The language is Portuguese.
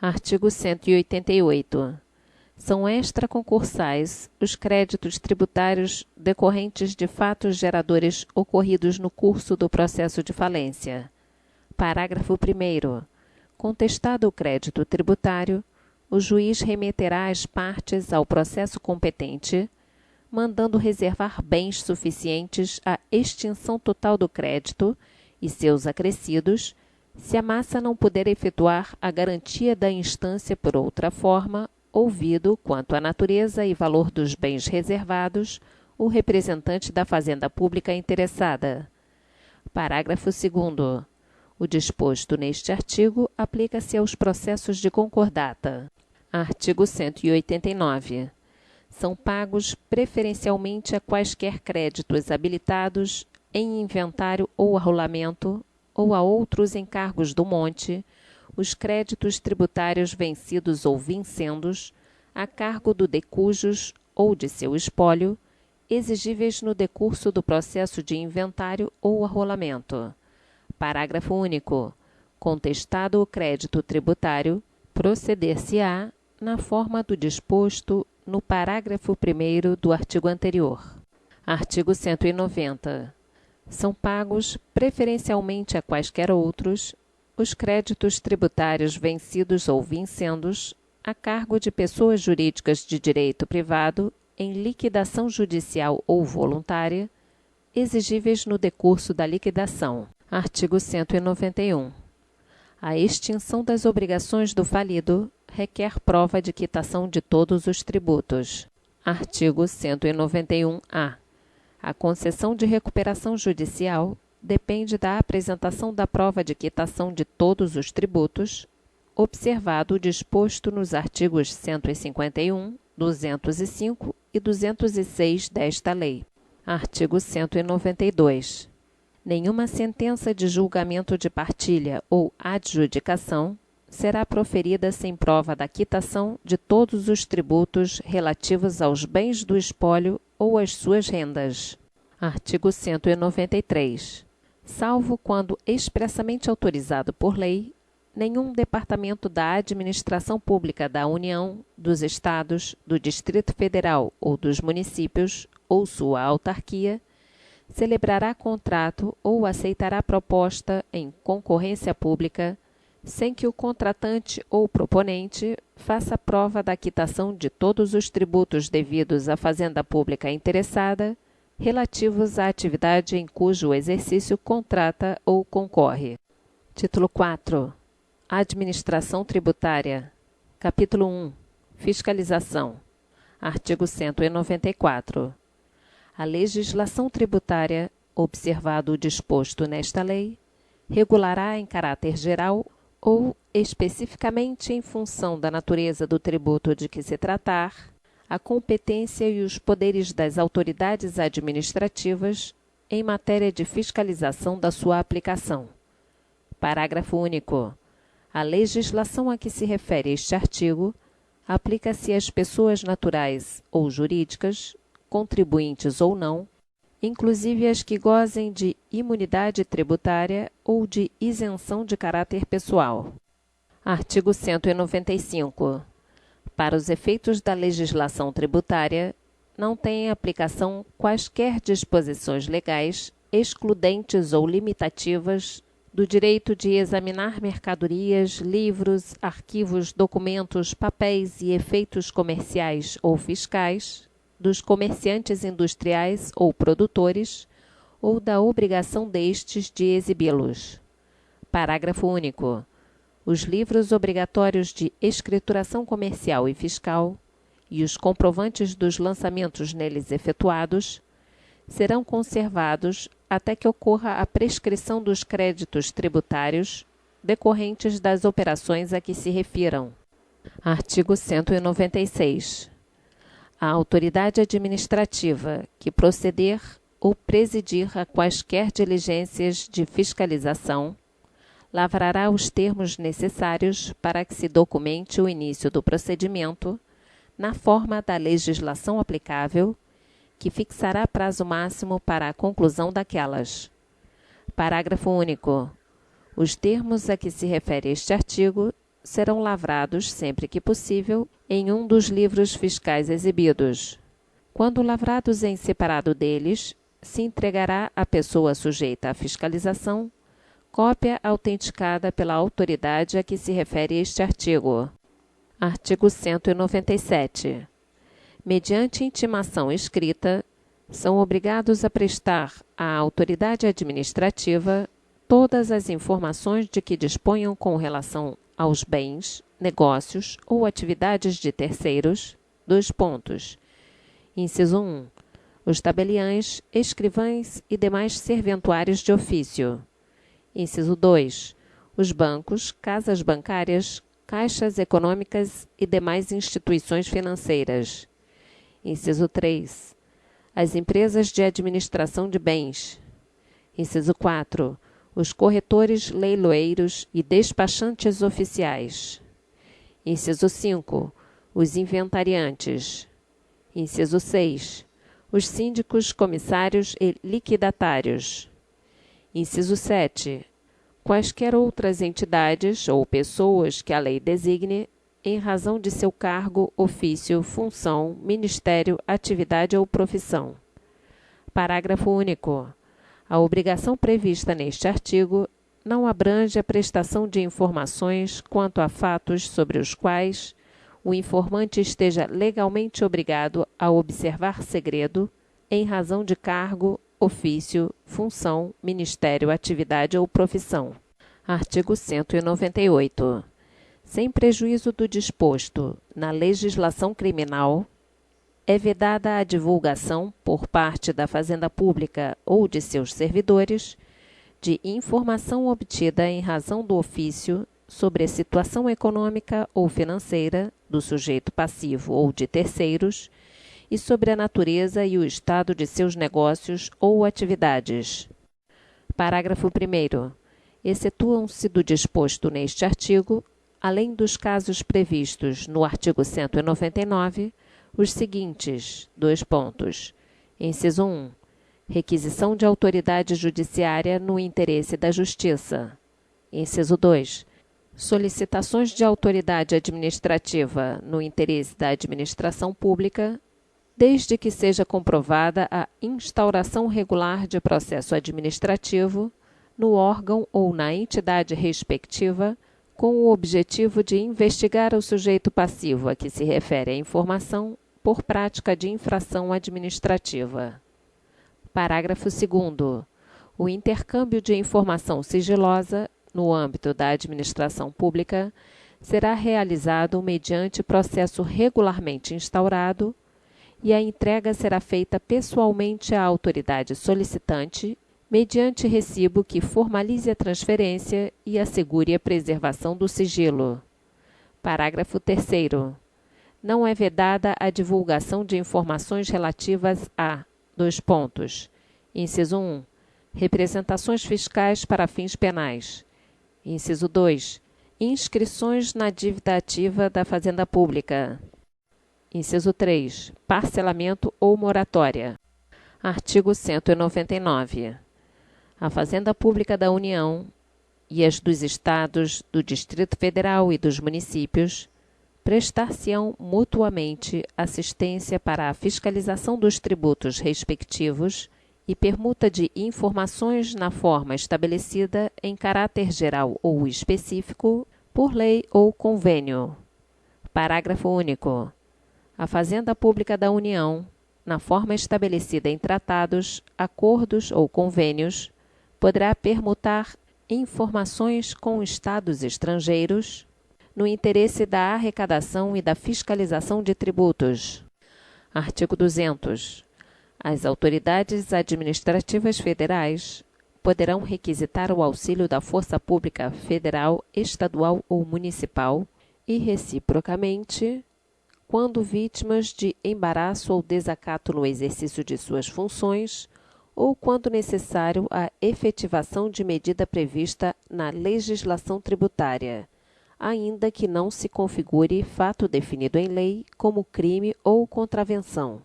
Artigo 188. São extraconcursais os créditos tributários decorrentes de fatos geradores ocorridos no curso do processo de falência. Parágrafo 1º. Contestado o crédito tributário, o juiz remeterá as partes ao processo competente, mandando reservar bens suficientes à extinção total do crédito e seus acrescidos, se a massa não puder efetuar a garantia da instância por outra forma, ouvido, quanto à natureza e valor dos bens reservados, o representante da Fazenda Pública interessada. Parágrafo 2º. O disposto neste artigo aplica-se aos processos de concordata. Artigo 189. São pagos preferencialmente a quaisquer créditos habilitados em inventário ou arrolamento ou a outros encargos do monte, os créditos tributários vencidos ou vincendos, a cargo do decujus ou de seu espólio, exigíveis no decurso do processo de inventário ou arrolamento. Parágrafo único. Contestado o crédito tributário, proceder-se-á na forma do disposto no parágrafo 1º do artigo anterior. Artigo 190. São pagos preferencialmente a quaisquer outros os créditos tributários vencidos ou vincendos a cargo de pessoas jurídicas de direito privado em liquidação judicial ou voluntária, exigíveis no decurso da liquidação. Artigo 191. A extinção das obrigações do falido requer prova de quitação de todos os tributos. Artigo 191-A. A concessão de recuperação judicial depende da apresentação da prova de quitação de todos os tributos, observado o disposto nos artigos 151, 205 e 206 desta lei. Artigo 192. Nenhuma sentença de julgamento de partilha ou adjudicação será proferida sem prova da quitação de todos os tributos relativos aos bens do espólio ou às suas rendas. Artigo 193. Salvo quando expressamente autorizado por lei, nenhum departamento da Administração Pública da União, dos Estados, do Distrito Federal ou dos municípios, ou sua autarquia, celebrará contrato ou aceitará proposta em concorrência pública, sem que o contratante ou proponente faça prova da quitação de todos os tributos devidos à Fazenda Pública interessada, relativos à atividade em cujo exercício contrata ou concorre. Título 4. Administração Tributária. Capítulo 1. Fiscalização. Artigo 194. A legislação tributária, observado o disposto nesta lei, regulará em caráter geral ou especificamente em função da natureza do tributo de que se tratar, a competência e os poderes das autoridades administrativas em matéria de fiscalização da sua aplicação. Parágrafo único. A legislação a que se refere este artigo aplica-se às pessoas naturais ou jurídicas, contribuintes ou não, inclusive as que gozem de imunidade tributária ou de isenção de caráter pessoal. Artigo 195. Para os efeitos da legislação tributária, não têm aplicação quaisquer disposições legais excludentes ou limitativas do direito de examinar mercadorias, livros, arquivos, documentos, papéis e efeitos comerciais ou fiscais dos comerciantes industriais ou produtores, ou da obrigação destes de exibi-los. Parágrafo único. Os livros obrigatórios de escrituração comercial e fiscal e os comprovantes dos lançamentos neles efetuados serão conservados até que ocorra a prescrição dos créditos tributários decorrentes das operações a que se refiram. Artigo 196. A autoridade administrativa que proceder ou presidir a quaisquer diligências de fiscalização lavrará os termos necessários para que se documente o início do procedimento, na forma da legislação aplicável, que fixará prazo máximo para a conclusão daquelas. Parágrafo único. Os termos a que se refere este artigo serão lavrados, sempre que possível, em um dos livros fiscais exibidos. Quando lavrados em separado deles, se entregará à pessoa sujeita à fiscalização cópia autenticada pela autoridade a que se refere este artigo. Artigo 197. Mediante intimação escrita, são obrigados a prestar à autoridade administrativa todas as informações de que disponham com relação aos bens, negócios ou atividades de terceiros. Inciso 1. Os tabeliães, escrivães e demais serventuários de ofício. Inciso 2. Os bancos, casas bancárias, caixas econômicas e demais instituições financeiras. Inciso 3. As empresas de administração de bens. Inciso 4. Os corretores, leiloeiros e despachantes oficiais. Inciso 5. Os inventariantes. Inciso 6. Os síndicos, comissários e liquidatários. Inciso 7. Quaisquer outras entidades ou pessoas que a lei designe, em razão de seu cargo, ofício, função, ministério, atividade ou profissão. Parágrafo único. A obrigação prevista neste artigo não abrange a prestação de informações quanto a fatos sobre os quais o informante esteja legalmente obrigado a observar segredo, em razão de cargo, ofício, função, ministério, atividade ou profissão. Artigo 198. Sem prejuízo do disposto na legislação criminal, é vedada a divulgação, por parte da Fazenda Pública ou de seus servidores, de informação obtida em razão do ofício sobre a situação econômica ou financeira do sujeito passivo ou de terceiros e sobre a natureza e o estado de seus negócios ou atividades. Parágrafo 1º. Excetuam-se do disposto neste artigo, além dos casos previstos no artigo 199, os seguintes: Inciso 1. Requisição de autoridade judiciária no interesse da Justiça. Inciso 2. Solicitações de autoridade administrativa no interesse da administração pública, desde que seja comprovada a instauração regular de processo administrativo no órgão ou na entidade respectiva, com o objetivo de investigar o sujeito passivo a que se refere a informação por prática de infração administrativa. Parágrafo 2º. O intercâmbio de informação sigilosa, no âmbito da administração pública, será realizado mediante processo regularmente instaurado e a entrega será feita pessoalmente à autoridade solicitante, mediante recibo que formalize a transferência e assegure a preservação do sigilo. Parágrafo 3º. Não é vedada a divulgação de informações relativas a: Inciso 1. Representações fiscais para fins penais. Inciso 2. Inscrições na dívida ativa da Fazenda Pública. Inciso 3. Parcelamento ou moratória. Artigo 199. A Fazenda Pública da União e as dos Estados, do Distrito Federal e dos municípios prestar-se-ão mutuamente assistência para a fiscalização dos tributos respectivos e permuta de informações na forma estabelecida em caráter geral ou específico por lei ou convênio. Parágrafo único. A Fazenda Pública da União, na forma estabelecida em tratados, acordos ou convênios, poderá permutar informações com estados estrangeiros no interesse da arrecadação e da fiscalização de tributos. Artigo 200. As autoridades administrativas federais poderão requisitar o auxílio da Força Pública Federal, Estadual ou Municipal e, reciprocamente, quando vítimas de embaraço ou desacato no exercício de suas funções ou quando necessário a efetivação de medida prevista na legislação tributária, ainda que não se configure fato definido em lei como crime ou contravenção.